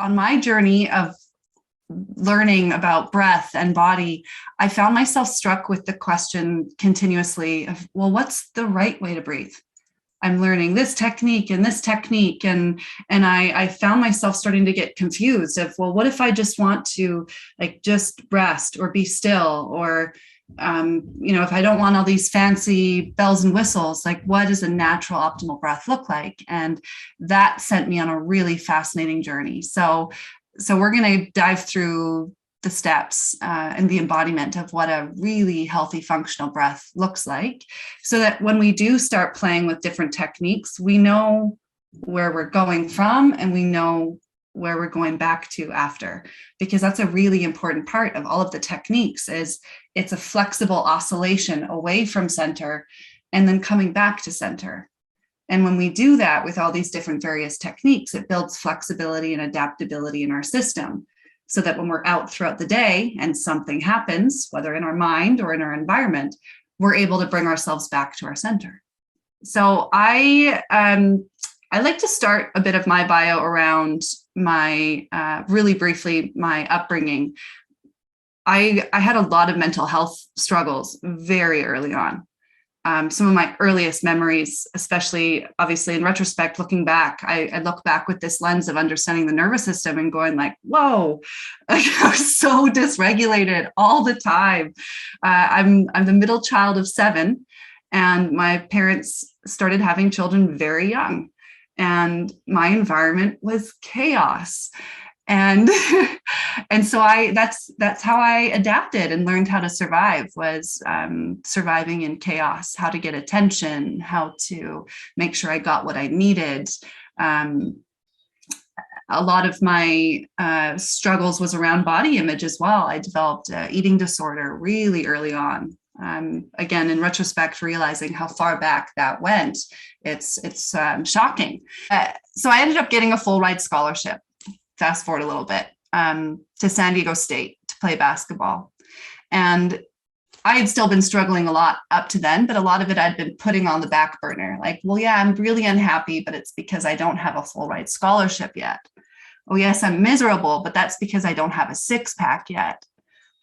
on my journey of learning about breath and body, I found myself struck with the question continuously of, well, what's the right way to breathe? I'm learning this technique, and I found myself starting to get confused of, well, what if I just want to like just rest or be still, or if I don't want all these fancy bells and whistles, like what does a natural optimal breath look like? And that sent me on a really fascinating journey. So we're going to dive through the steps and the embodiment of what a really healthy functional breath looks like, so that when we do start playing with different techniques, we know where we're going from and we know where we're going back to after, because that's a really important part of all of the techniques. Is it's a flexible oscillation away from center and then coming back to center. And when we do that with all these different various techniques, it builds flexibility and adaptability in our system, so that when we're out throughout the day and something happens, whether in our mind or in our environment, we're able to bring ourselves back to our center. So I like to start a bit of my bio around my, really briefly, my upbringing. I had a lot of mental health struggles very early on. Some of my earliest memories, especially obviously in retrospect, looking back, I look back with this lens of understanding the nervous system and going like, whoa, like, I was so dysregulated all the time. I'm the middle child of 7, and my parents started having children very young, and my environment was chaos. And so that's how I adapted and learned how to survive, was surviving in chaos, how to get attention, how to make sure I got what I needed. A lot of my struggles was around body image as well. I developed an eating disorder really early on. Again, in retrospect, realizing how far back that went, it's shocking. So I ended up getting a full ride scholarship. Fast forward a little bit, to San Diego State to play basketball. And I had still been struggling a lot up to then, but a lot of it I'd been putting on the back burner. Like, well, yeah, I'm really unhappy, but it's because I don't have a full ride scholarship yet. Oh, yes, I'm miserable, but that's because I don't have a 6-pack yet.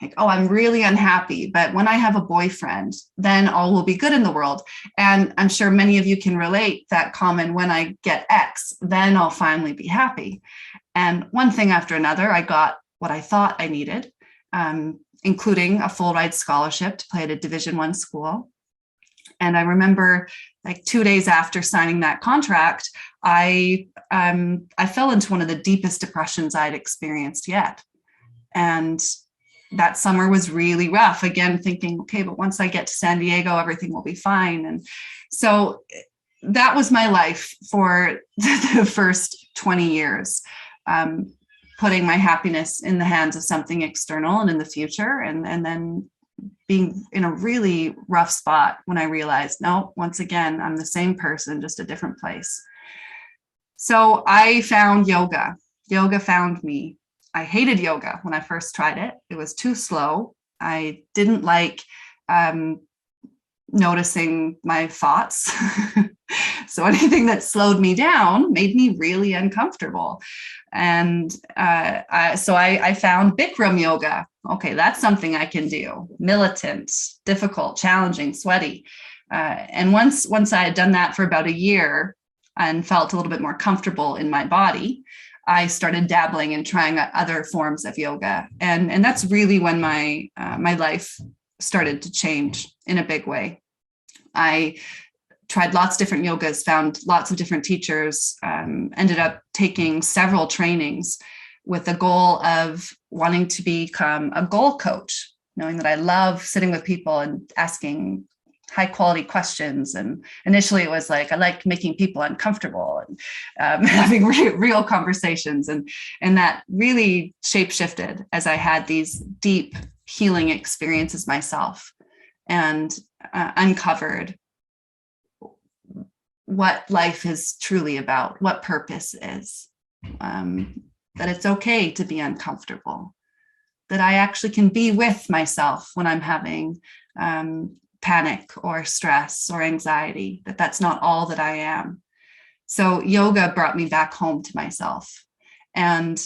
Like, oh, I'm really unhappy, but when I have a boyfriend, then all will be good in the world. And I'm sure many of you can relate that common, when I get X, then I'll finally be happy. And one thing after another, I got what I thought I needed, including a full ride scholarship to play at a Division I school. And I remember like 2 days after signing that contract, I fell into one of the deepest depressions I'd experienced yet. And that summer was really rough. Again, thinking, okay, but once I get to San Diego, everything will be fine. And so that was my life for the first 20 years, putting my happiness in the hands of something external and in the future. And then being in a really rough spot when I realized, no, once again, I'm the same person, just a different place. So I found yoga. Yoga found me. I hated yoga when I first tried it. It was too slow. I didn't like noticing my thoughts. So anything that slowed me down made me really uncomfortable. And so I found Bikram yoga. Okay, that's something I can do. Militant, difficult, challenging, sweaty. And once I had done that for about a year and felt a little bit more comfortable in my body, I started dabbling and trying other forms of yoga. And that's really when my life started to change in a big way. I tried lots of different yogas, found lots of different teachers, ended up taking several trainings with the goal of wanting to become a goal coach, knowing that I love sitting with people and asking high quality questions. And initially it was like, I like making people uncomfortable and having real conversations. And that really shape shifted as I had these deep healing experiences myself, and uncovered what life is truly about, what purpose is, that it's okay to be uncomfortable, that I actually can be with myself when I'm having panic or stress or anxiety, that's not all that I am. So yoga brought me back home to myself. And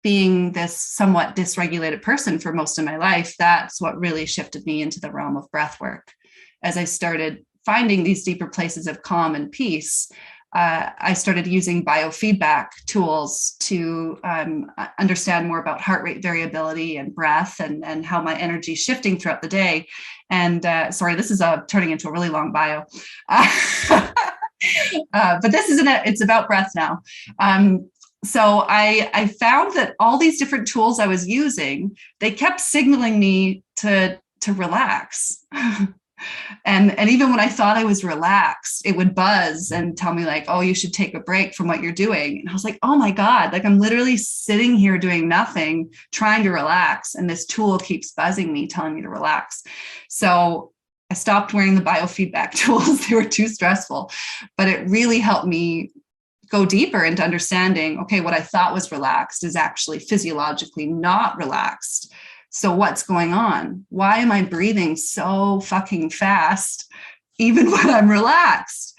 being this somewhat dysregulated person for most of my life, that's what really shifted me into the realm of breath work. As I started finding these deeper places of calm and peace, I started using biofeedback tools to understand more about heart rate variability and breath, and how my energy is shifting throughout the day. And sorry, this is turning into a really long bio. But this isn't it. It's about breath now. So I found that all these different tools I was using, they kept signaling me to relax. And even when I thought I was relaxed, it would buzz and tell me like, oh, you should take a break from what you're doing. And I was like, oh my God, like I'm literally sitting here doing nothing, trying to relax. And this tool keeps buzzing me, telling me to relax. So I stopped wearing the biofeedback tools. They were too stressful, but it really helped me go deeper into understanding, okay, what I thought was relaxed is actually physiologically not relaxed. So what's going on? Why am I breathing so fucking fast, even when I'm relaxed?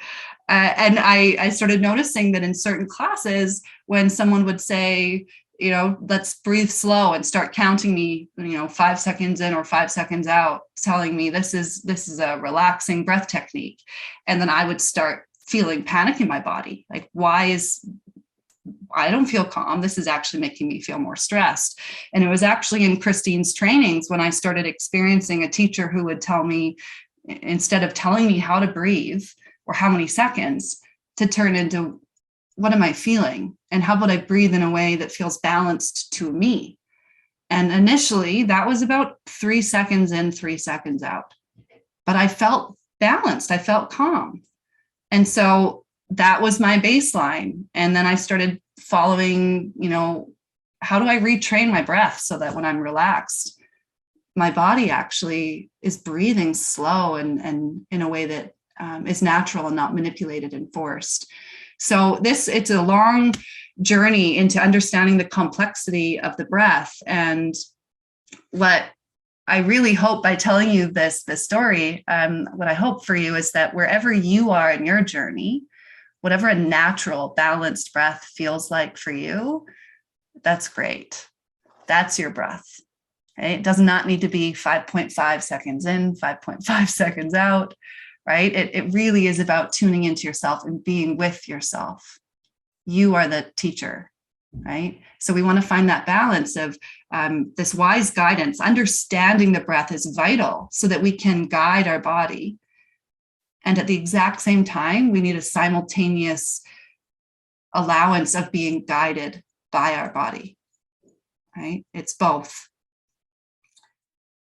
And I started noticing that in certain classes, when someone would say, let's breathe slow and start counting me, 5 seconds in or 5 seconds out, telling me this is a relaxing breath technique. And then I would start feeling panic in my body. Like, I don't feel calm. This is actually making me feel more stressed. And it was actually in Christine's trainings when I started experiencing a teacher who would tell me, instead of telling me how to breathe or how many seconds, to turn into, what am I feeling? And how about I breathe in a way that feels balanced to me? And initially that was about 3 seconds in, 3 seconds out. But I felt balanced. I felt calm. And so that was my baseline. And then I started following, how do I retrain my breath so that when I'm relaxed, my body actually is breathing slow and in a way that is natural and not manipulated and forced. So it's a long journey into understanding the complexity of the breath. And what I really hope by telling you this story, what I hope for you is that wherever you are in your journey, whatever a natural, balanced breath feels like for you, that's great. That's your breath. Okay? It does not need to be 5.5 seconds in, 5.5 seconds out, right? It really is about tuning into yourself and being with yourself. You are the teacher, right? So we want to find that balance of this wise guidance. Understanding the breath is vital so that we can guide our body. And at the exact same time, we need a simultaneous allowance of being guided by our body, right? It's both.